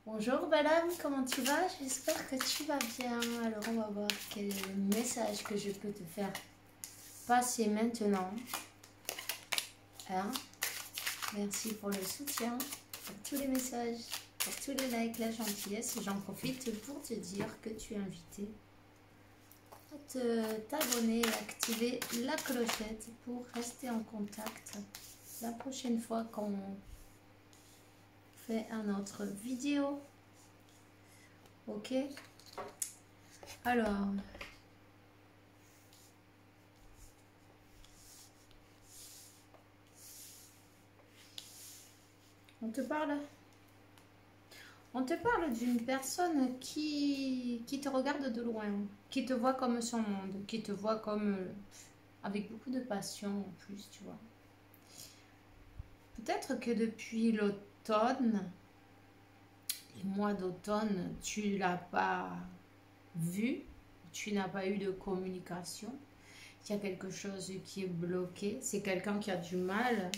Bonjour madame, comment tu vas? J'espère que tu vas bien. Alors on va voir quel est le message que je peux te faire passer maintenant. Hein? Merci pour le soutien, pour tous les messages, pour tous les likes, la gentillesse. J'en profite pour te dire que tu es invité à t'abonner et activer la clochette pour rester en contact la prochaine fois qu'on fait un autre vidéo. Ok? Alors, on te parle d'une personne qui te regarde de loin, qui te voit comme son monde, qui te voit comme avec beaucoup de passion en plus, tu vois. Peut-être que depuis l'automne, les mois d'automne, tu l'as pas vu, tu n'as pas eu de communication. Il y a quelque chose qui est bloqué. C'est quelqu'un qui a du mal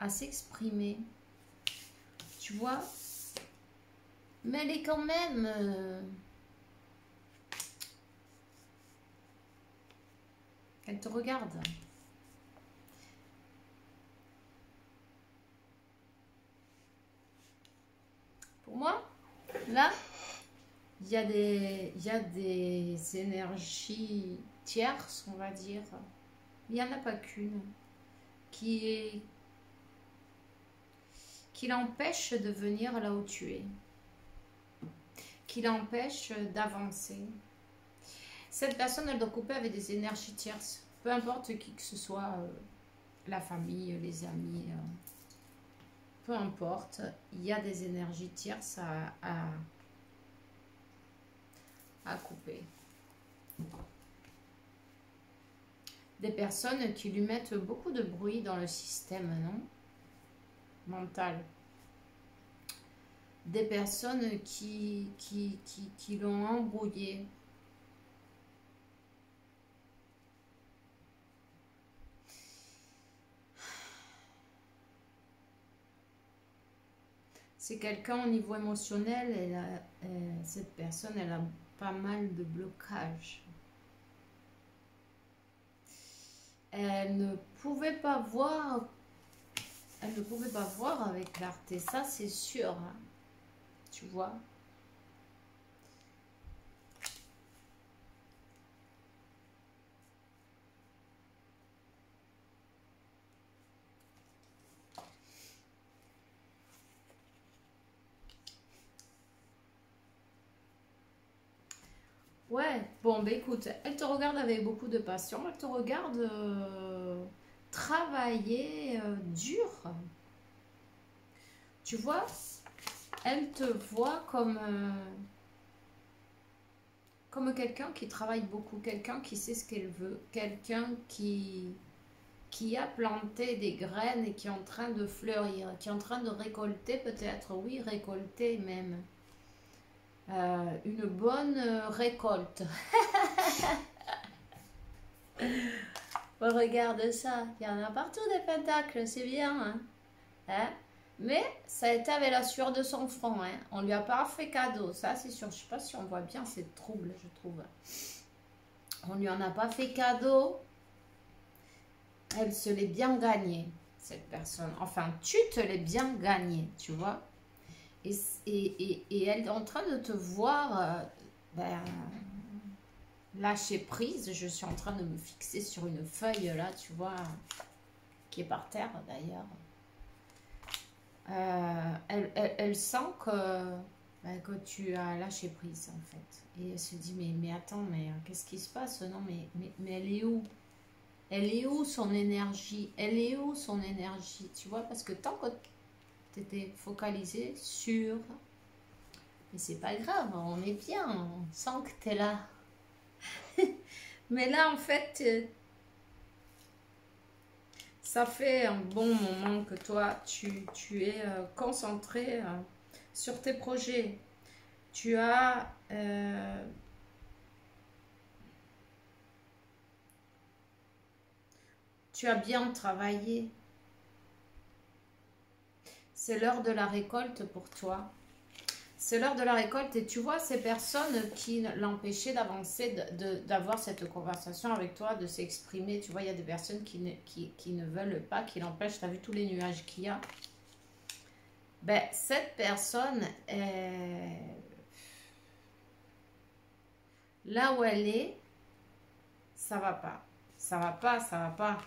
à s'exprimer. Tu vois, mais elle est quand même elle te regarde. Pour moi, là, il y a des énergies tierces, on va dire. Il n'y en a pas qu'une qui l'empêche de venir là où tu es, qui l'empêche d'avancer. Cette personne, elle doit couper avec des énergies tierces, peu importe qui que ce soit, la famille, les amis, peu importe, il y a des énergies tierces à couper. Des personnes qui lui mettent beaucoup de bruit dans le système, non? Mental. Des personnes qui l'ont embrouillé. C'est quelqu'un au niveau émotionnel, cette personne, elle a pas mal de blocages. Elle ne pouvait pas voir avec clarté, ça c'est sûr, hein, tu vois. Ouais, bon, bah écoute, elle te regarde avec beaucoup de passion, elle te regarde travailler dur. Tu vois, elle te voit comme quelqu'un qui travaille beaucoup, quelqu'un qui sait ce qu'elle veut, quelqu'un qui a planté des graines et qui est en train de fleurir, qui est en train de récolter peut-être, oui, récolter même. Une bonne récolte. Oh, regarde ça, il y en a partout des pentacles, c'est bien. Hein? Hein? Mais ça a été avec la sueur de son front. Hein? On lui a pas fait cadeau, ça c'est sûr. Je sais pas si on voit bien, c'est trouble, je trouve. On lui en a pas fait cadeau. Elle se l'est bien gagnée, cette personne. Enfin, tu te l'es bien gagnée, tu vois. Et elle est en train de te voir lâcher prise. Je suis en train de me fixer sur une feuille là, tu vois, qui est par terre d'ailleurs. Elle sent que tu as lâché prise en fait. Et elle se dit mais attends, mais qu'est-ce qui se passe? Non mais elle est où? Elle est où son énergie? Elle est où son énergie? Tu vois, parce que tant que tu étais focalisé sur... Mais c'est pas grave, on est bien, on sent que tu es là. Mais là, en fait, ça fait un bon moment que toi, tu es concentré sur tes projets. Tu as... tu as bien travaillé. C'est l'heure de la récolte pour toi. C'est l'heure de la récolte et tu vois ces personnes qui l'empêchaient d'avancer, d'avoir cette conversation avec toi, de s'exprimer. Tu vois, il y a des personnes qui ne veulent pas, qui l'empêchent. Tu as vu tous les nuages qu'il y a? Ben, cette personne, là où elle est, ça va pas. Ça va pas, ça va pas.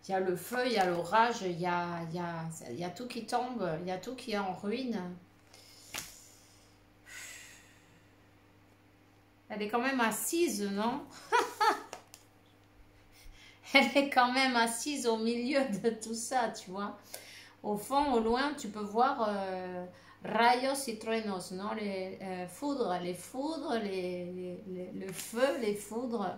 Il y a le feu, il y a l'orage, il y a tout qui tombe, il y a tout qui est en ruine. Elle est quand même assise, non? Elle est quand même assise au milieu de tout ça, tu vois. Au fond, au loin, tu peux voir rayos y truenos, non? Les foudres, le feu, les foudres.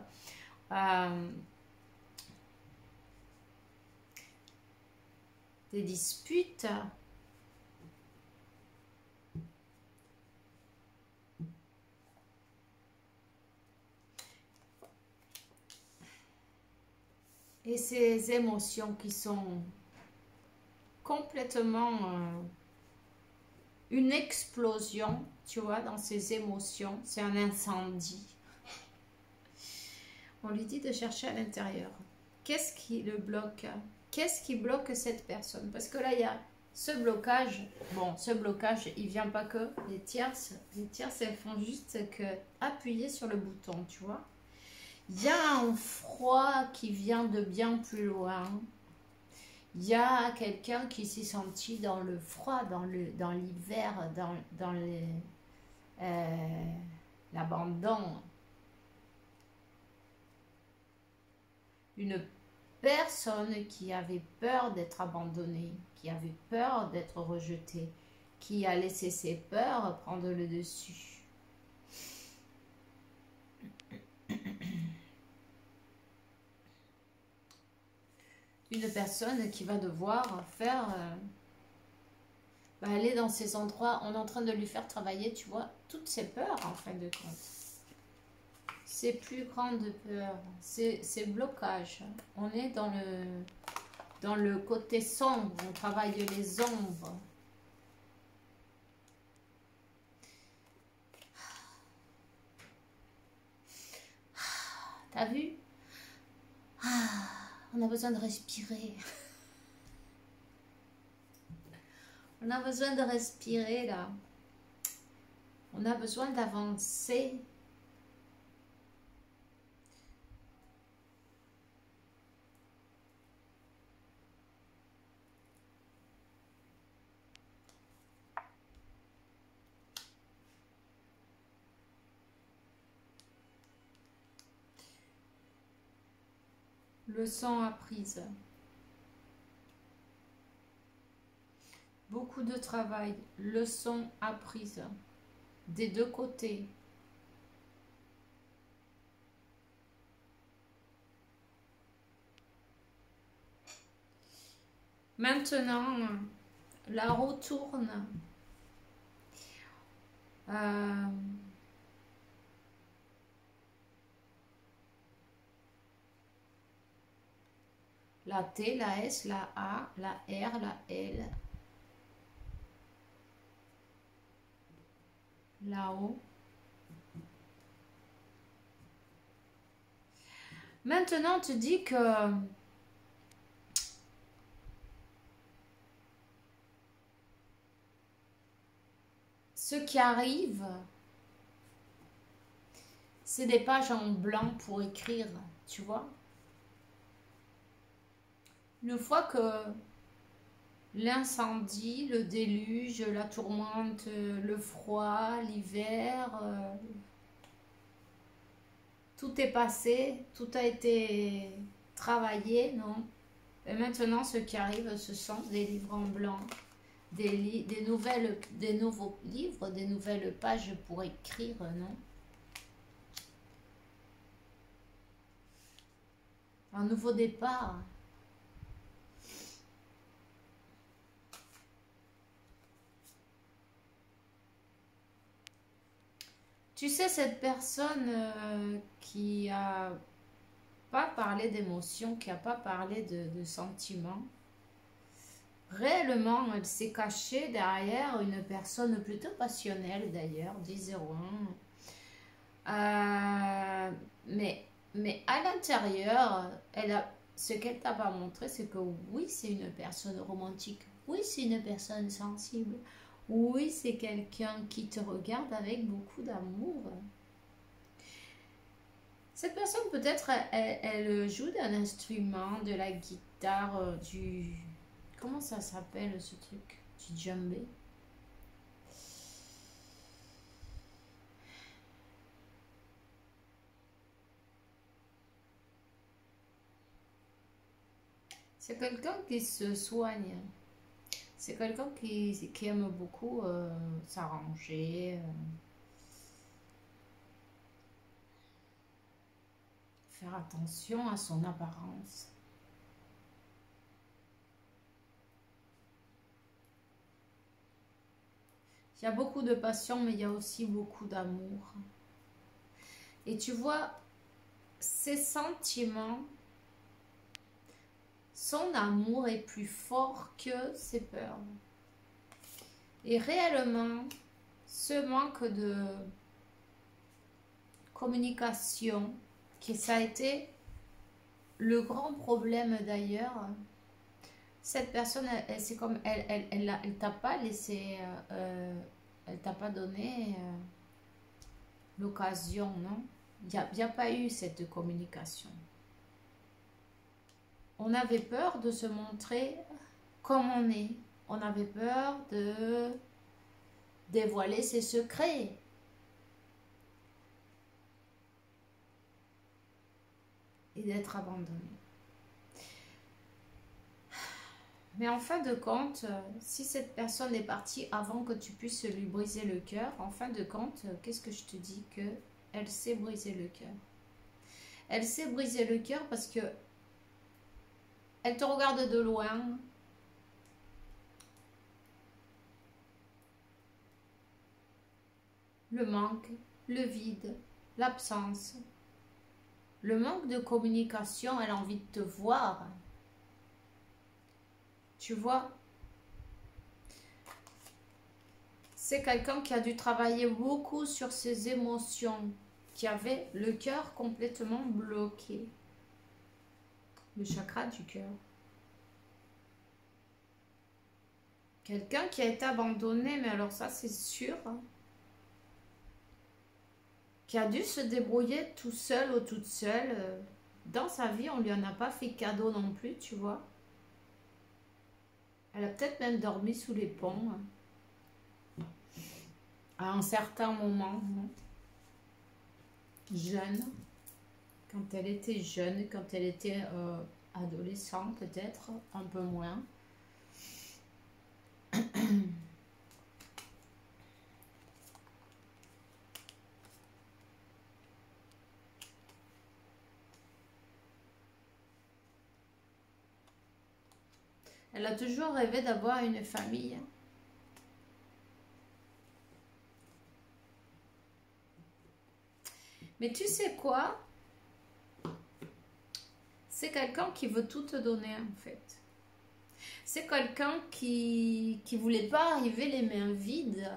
Des disputes. Et ces émotions qui sont complètement une explosion, tu vois, dans ces émotions. C'est un incendie. On lui dit de chercher à l'intérieur. Qu'est-ce qui le bloque? Qu'est-ce qui bloque cette personne? Parce que là, il y a ce blocage. Bon, ce blocage, il vient pas que les tierces. Les tierces, elles font juste que appuyer sur le bouton, tu vois. Il y a un froid qui vient de bien plus loin. Il y a quelqu'un qui s'est senti dans le froid, dans l'hiver, dans l'abandon. Une personne qui avait peur d'être abandonnée, qui avait peur d'être rejetée, qui a laissé ses peurs prendre le dessus. Une personne qui va devoir faire... aller dans ces endroits, on est en train de lui faire travailler, tu vois, toutes ses peurs en fin de compte. Ses plus grandes peurs, ses blocages. On est dans le côté sombre, on travaille les ombres. T'as vu? On a besoin de respirer. On a besoin de respirer là. On a besoin d'avancer. Leçon apprise. Beaucoup de travail. Leçon apprise. Des deux côtés. Maintenant, la roue tourne. La T, la S, la A, la R, la L. Là-haut. Maintenant, tu dis que ce qui arrive, c'est des pages en blanc pour écrire, tu vois. Une fois que l'incendie, le déluge, la tourmente, le froid, l'hiver, tout est passé, tout a été travaillé, non? Et maintenant, ce qui arrive, ce sont des livres en blanc, des nouveaux livres, des nouvelles pages pour écrire, non? Un nouveau départ. Tu sais, cette personne qui a pas parlé d'émotions, qui a pas parlé de sentiments, réellement, elle s'est cachée derrière une personne plutôt passionnelle d'ailleurs, 10-01. Mais à l'intérieur, ce qu'elle t'a pas montré, c'est que oui, c'est une personne romantique. Oui, c'est une personne sensible. Oui, c'est quelqu'un qui te regarde avec beaucoup d'amour. Cette personne, peut-être, elle joue d'un instrument, de la guitare, du... Comment ça s'appelle ce truc? Du djembé. C'est quelqu'un qui se soigne. C'est quelqu'un qui aime beaucoup s'arranger, faire attention à son apparence. Il y a beaucoup de passion, mais il y a aussi beaucoup d'amour. Et tu vois, ses sentiments, son amour est plus fort que ses peurs. Et réellement, ce manque de communication, qui ça a été le grand problème d'ailleurs, cette personne, c'est comme elle t'a pas laissé, elle t'a pas donné l'occasion, non? Il n'y a pas eu cette communication. On avait peur de se montrer comme on est. On avait peur de dévoiler ses secrets. Et d'être abandonné. Mais en fin de compte, si cette personne est partie avant que tu puisses lui briser le cœur, en fin de compte, qu'est-ce que je te dis? Que elle s'est brisé le cœur. Elle s'est brisé le cœur parce que elle te regarde de loin. Le manque, le vide, l'absence, le manque de communication, elle a envie de te voir. Tu vois, c'est quelqu'un qui a dû travailler beaucoup sur ses émotions, qui avait le cœur complètement bloqué. Le chakra du cœur. Quelqu'un qui a été abandonné, mais alors ça c'est sûr, hein, qui a dû se débrouiller tout seul ou toute seule. Dans sa vie, on lui en a pas fait cadeau non plus, tu vois. Elle a peut-être même dormi sous les ponts. À un certain moment, jeune, quand elle était jeune, quand elle était adolescente peut-être, un peu moins. Elle a toujours rêvé d'avoir une famille. Mais tu sais quoi? C'est quelqu'un qui veut tout te donner en fait. C'est quelqu'un qui voulait pas arriver les mains vides.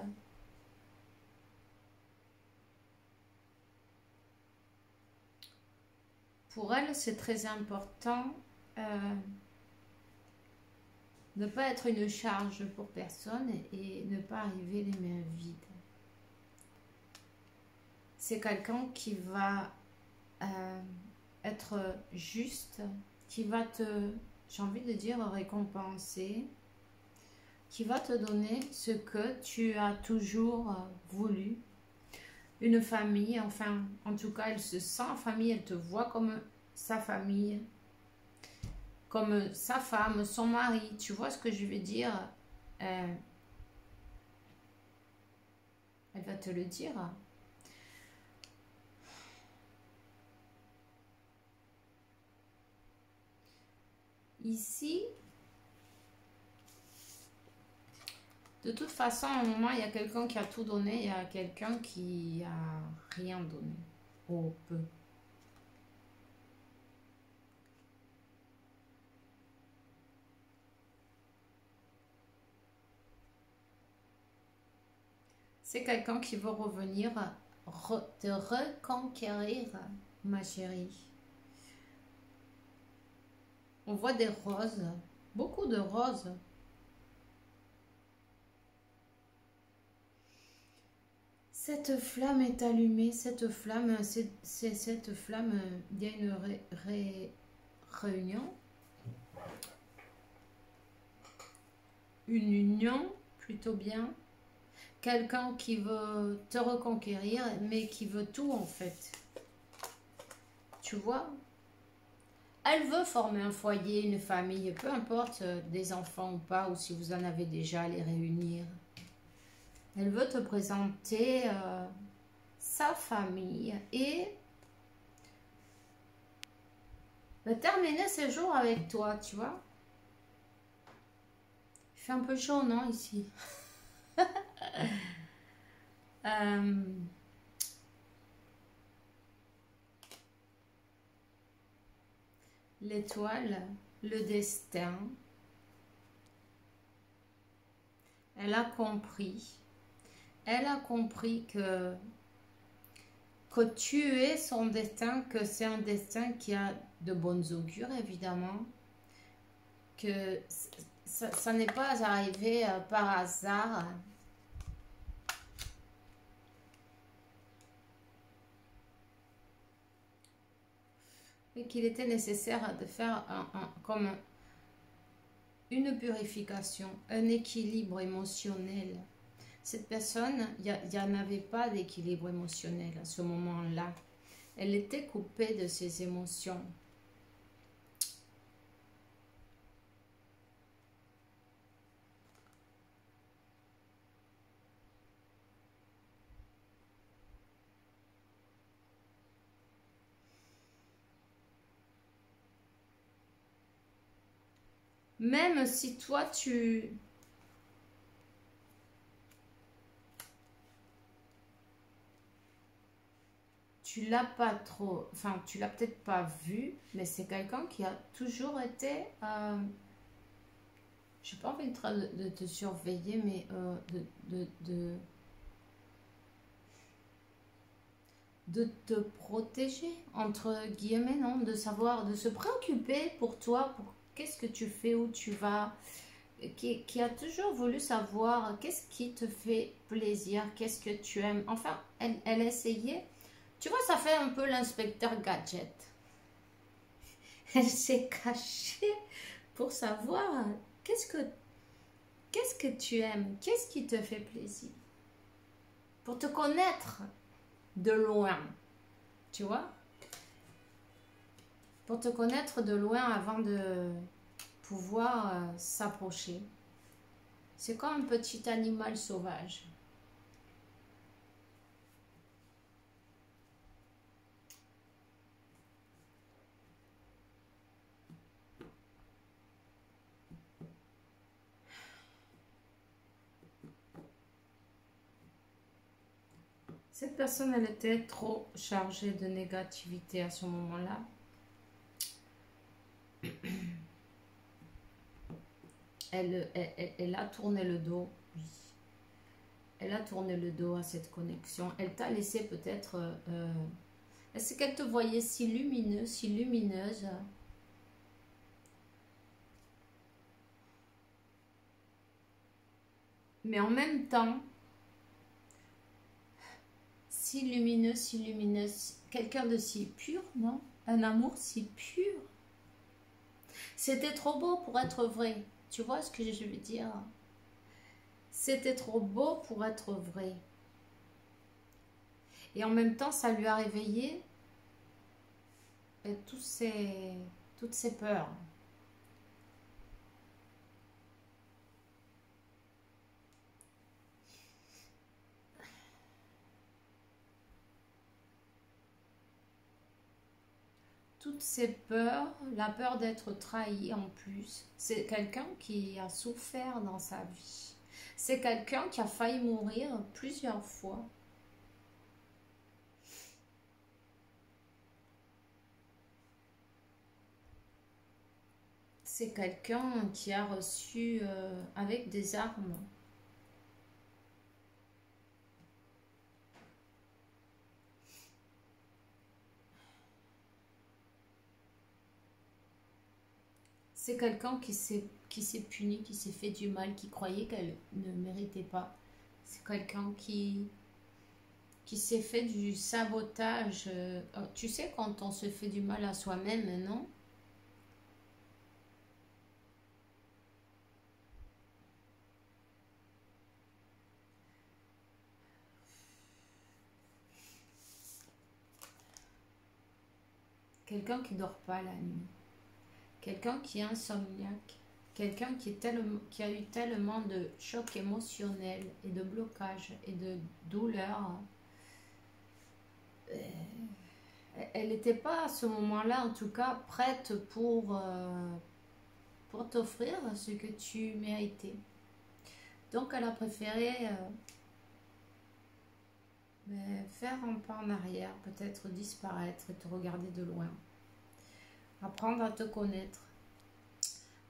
Pour elle, c'est très important ne pas être une charge pour personne et ne pas arriver les mains vides. C'est quelqu'un qui va être juste, qui va te, j'ai envie de dire, récompenser, qui va te donner ce que tu as toujours voulu. Une famille, enfin, en tout cas, elle se sent famille, elle te voit comme sa famille, comme sa femme, son mari, tu vois ce que je veux dire? Elle va te le dire. Ici, de toute façon, à un moment, il y a quelqu'un qui a tout donné, il y a quelqu'un qui a rien donné, ou peu. C'est quelqu'un qui veut revenir, te reconquérir, ma chérie. On voit des roses, beaucoup de roses. Cette flamme est allumée, cette flamme, cette flamme, il y a une réunion, une union plutôt bien. Quelqu'un qui veut te reconquérir, mais qui veut tout en fait. Tu vois? Elle veut former un foyer, une famille, peu importe des enfants ou pas, ou si vous en avez déjà, les réunir. Elle veut te présenter sa famille et terminer ses jours avec toi, tu vois. Il fait un peu chaud, non, ici? L'étoile, le destin. Elle a compris. Elle a compris que tu es son destin, que c'est un destin qui a de bonnes augures, évidemment. Que ça n'est pas arrivé par hasard. Et qu'il était nécessaire de faire comme une purification, un équilibre émotionnel. Cette personne, il n'y en avait pas d'équilibre émotionnel à ce moment-là. Elle était coupée de ses émotions. Même si toi, tu l'as pas trop, enfin, tu l'as peut-être pas vu, mais c'est quelqu'un qui a toujours été, j'ai pas envie de te surveiller, mais de te protéger, entre guillemets, non, de savoir, de se préoccuper pour toi, pour qu'est-ce que tu fais, où tu vas, qui a toujours voulu savoir qu'est-ce qui te fait plaisir, qu'est-ce que tu aimes. Enfin, elle essayait. Tu vois, ça fait un peu l'inspecteur gadget. Elle s'est cachée pour savoir qu'est-ce que tu aimes, qu'est-ce qui te fait plaisir. Pour te connaître de loin, tu vois. Pour te connaître de loin avant de pouvoir s'approcher. C'est comme un petit animal sauvage. Cette personne, elle était trop chargée de négativité à ce moment-là. Elle a tourné le dos, oui. Elle a tourné le dos à cette connexion. Elle t'a laissé peut-être... est-ce qu'elle te voyait si lumineuse, si lumineuse? Mais en même temps, si lumineuse, quelqu'un de si pur, non? Un amour si pur. C'était trop beau pour être vrai. Tu vois ce que je veux dire? C'était trop beau pour être vrai. Et en même temps, ça lui a réveillé toutes ses peurs. Toutes ces peurs, la peur d'être trahi en plus. C'est quelqu'un qui a souffert dans sa vie. C'est quelqu'un qui a failli mourir plusieurs fois. C'est quelqu'un qui a reçu avec des armes. C'est quelqu'un qui s'est puni, qui s'est fait du mal, qui croyait qu'elle ne méritait pas. C'est quelqu'un qui s'est fait du sabotage. Tu sais, quand on se fait du mal à soi-même, non? Quelqu'un qui dort pas la nuit. Quelqu'un qui est insomniaque. Quelqu'un qui a eu tellement de chocs émotionnels et de blocages et de douleurs. Elle n'était pas à ce moment-là, en tout cas, prête pour t'offrir ce que tu méritais. Donc, elle a préféré faire un pas en arrière, peut-être disparaître et te regarder de loin. Apprendre à te connaître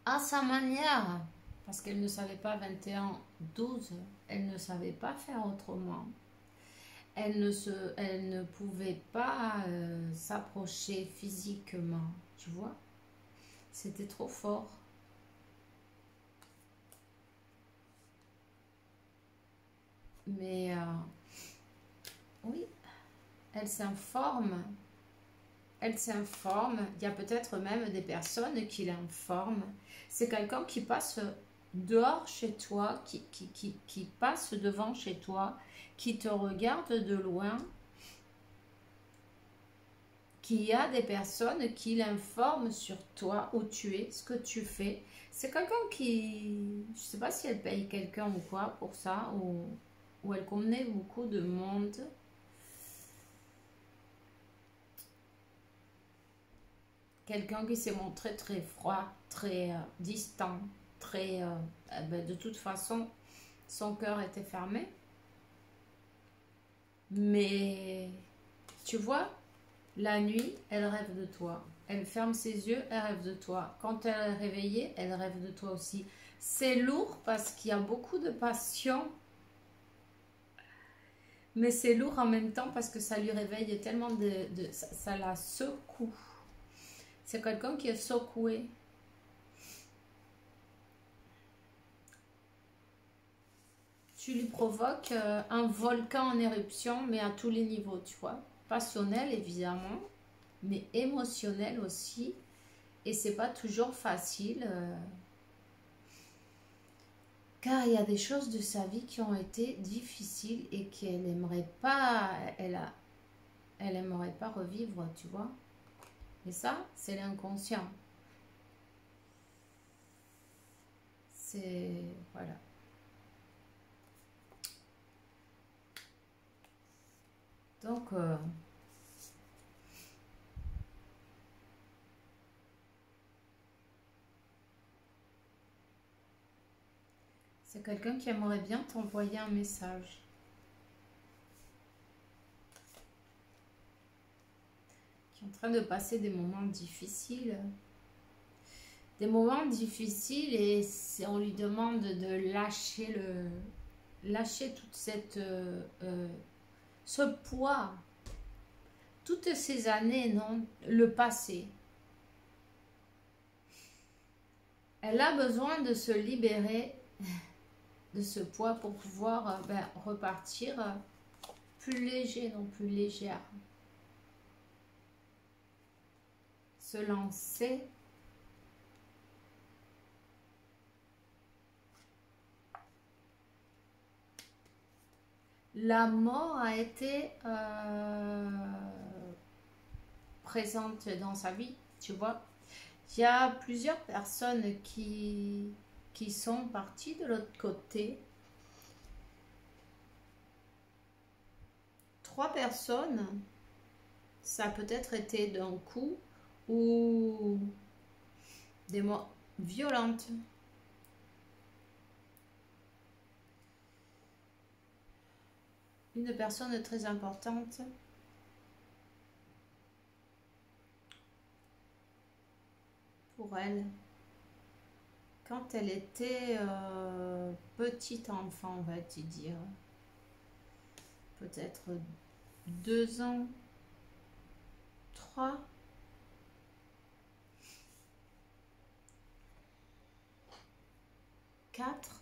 à sa manière, parce qu'elle ne savait pas 21, 12, elle ne savait pas faire autrement. Elle ne pouvait pas s'approcher physiquement, tu vois. C'était trop fort. Mais oui, elle s'informe. Elle s'informe. Il y a peut-être même des personnes qui l'informent. C'est quelqu'un qui passe dehors chez toi, qui passe devant chez toi, qui te regarde de loin. Qu'il y a des personnes qui l'informent sur toi, où tu es, ce que tu fais. C'est quelqu'un qui... Je ne sais pas si elle paye quelqu'un ou quoi pour ça, ou elle connaît beaucoup de monde. Quelqu'un qui s'est montré très froid, très distant, très... de toute façon, son cœur était fermé. Mais, tu vois, la nuit, elle rêve de toi. Elle ferme ses yeux, elle rêve de toi. Quand elle est réveillée, elle rêve de toi aussi. C'est lourd parce qu'il y a beaucoup de passion. Mais c'est lourd en même temps parce que ça lui réveille tellement ça la secoue. C'est quelqu'un qui est secoué. Tu lui provoques un volcan en éruption, mais à tous les niveaux, tu vois. Passionnel, évidemment, mais émotionnel aussi. Et c'est pas toujours facile. Car il y a des choses de sa vie qui ont été difficiles et qu'elle aimerait pas, elle aimerait pas revivre, tu vois. Et ça, c'est l'inconscient. C'est, voilà. Donc, c'est quelqu'un qui aimerait bien t'envoyer un message. Qui est en train de passer des moments difficiles. Des moments difficiles et on lui demande de lâcher toute ce poids, toutes ces années, non, le passé. Elle a besoin de se libérer de ce poids pour pouvoir repartir plus léger, non plus légère. Se lancer. La mort a été présente dans sa vie, tu vois. Il y a plusieurs personnes qui sont parties de l'autre côté. 3 personnes, ça a peut-être été d'un coup ou des morts violentes. Une personne très importante pour elle quand elle était petite enfant, on va te dire, peut-être 2 ans, 3. 4.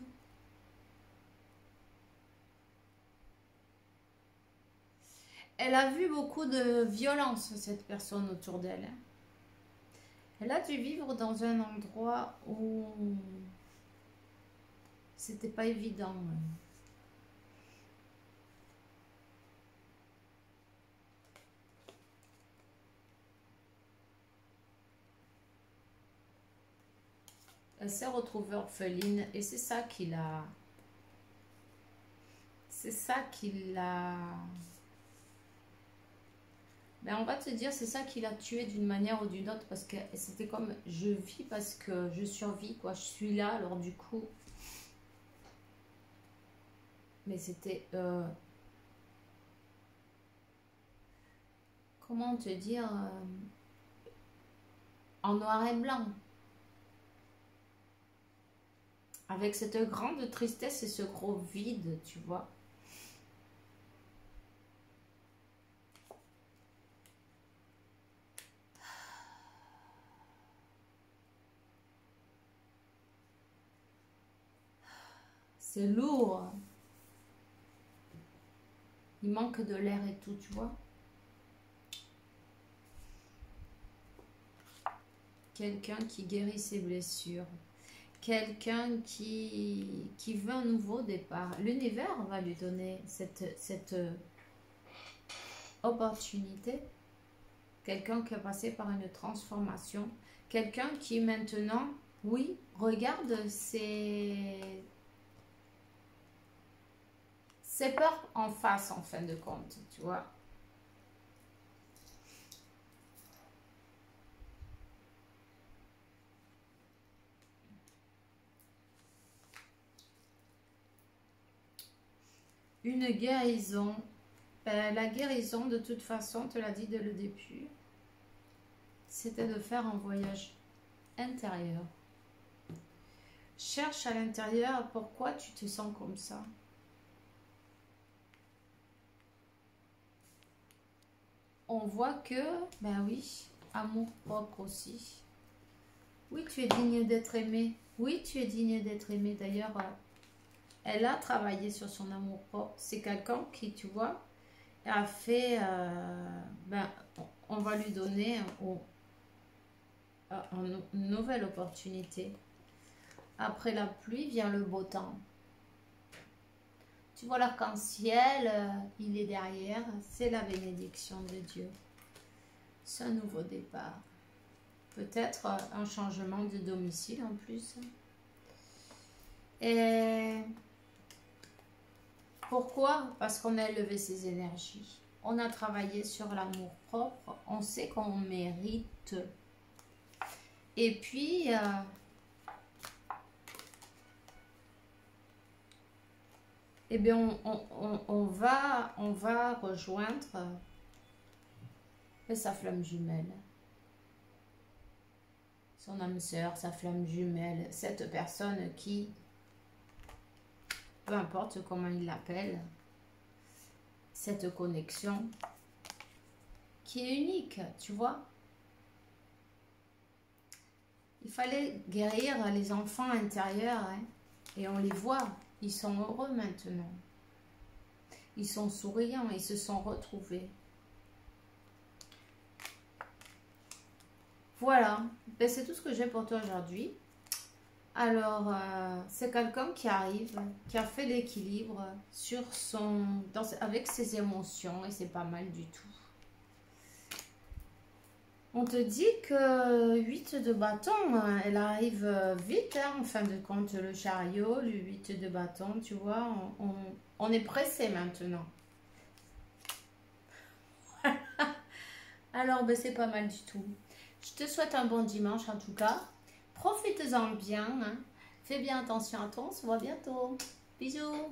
Elle a vu beaucoup de violence, cette personne autour d'elle. Hein. Elle a dû vivre dans un endroit où c'était pas évident. Elle s'est retrouvée orpheline et c'est ça qui l'a... C'est ça qui l'a... Ben on va te dire, c'est ça qui l'a tuée d'une manière ou d'une autre parce que c'était comme je vis parce que je survis, quoi. Je suis là, alors du coup... Mais c'était... comment te dire en noir et blanc. Avec cette grande tristesse et ce gros vide, tu vois. C'est lourd. Il manque de l'air et tout, tu vois. Quelqu'un qui guérit ses blessures. Quelqu'un qui veut un nouveau départ. L'univers va lui donner cette opportunité. Quelqu'un qui a passé par une transformation. Quelqu'un qui maintenant, oui, regarde ses peurs en face en fin de compte, tu vois. Une guérison. Ben, la guérison, de toute façon, on te l'a dit dès le début, c'était de faire un voyage intérieur. Cherche à l'intérieur pourquoi tu te sens comme ça. On voit que, ben oui, amour propre aussi. Oui, tu es digne d'être aimé. Oui, tu es digne d'être aimé. D'ailleurs, elle a travaillé sur son amour propre. C'est quelqu'un qui, tu vois, a fait, ben, on va lui donner une nouvelle opportunité. Après la pluie vient le beau temps. Tu vois l'arc-en-ciel, il est derrière. C'est la bénédiction de Dieu. C'est un nouveau départ. Peut-être un changement de domicile en plus. Et pourquoi? Parce qu'on a élevé ses énergies. On a travaillé sur l'amour propre. On sait qu'on mérite. Et puis, eh bien, on va rejoindre sa flamme jumelle. Son âme sœur, sa flamme jumelle. Cette personne qui, peu importe comment il l'appelle, cette connexion qui est unique, tu vois. Il fallait guérir les enfants intérieurs, hein, et on les voit, ils sont heureux maintenant. Ils sont souriants, ils se sont retrouvés. Voilà, ben, c'est tout ce que j'ai pour toi aujourd'hui. Alors, c'est quelqu'un qui arrive, qui a fait l'équilibre sur avec ses émotions et c'est pas mal du tout. On te dit que 8 de bâton, elle arrive vite, hein, en fin de compte, le chariot, le 8 de bâton, tu vois, on est pressé maintenant. Alors, ben, c'est pas mal du tout. Je te souhaite un bon dimanche en tout cas. Profites-en bien. Hein. Fais bien attention à toi. On se voit bientôt. Bisous.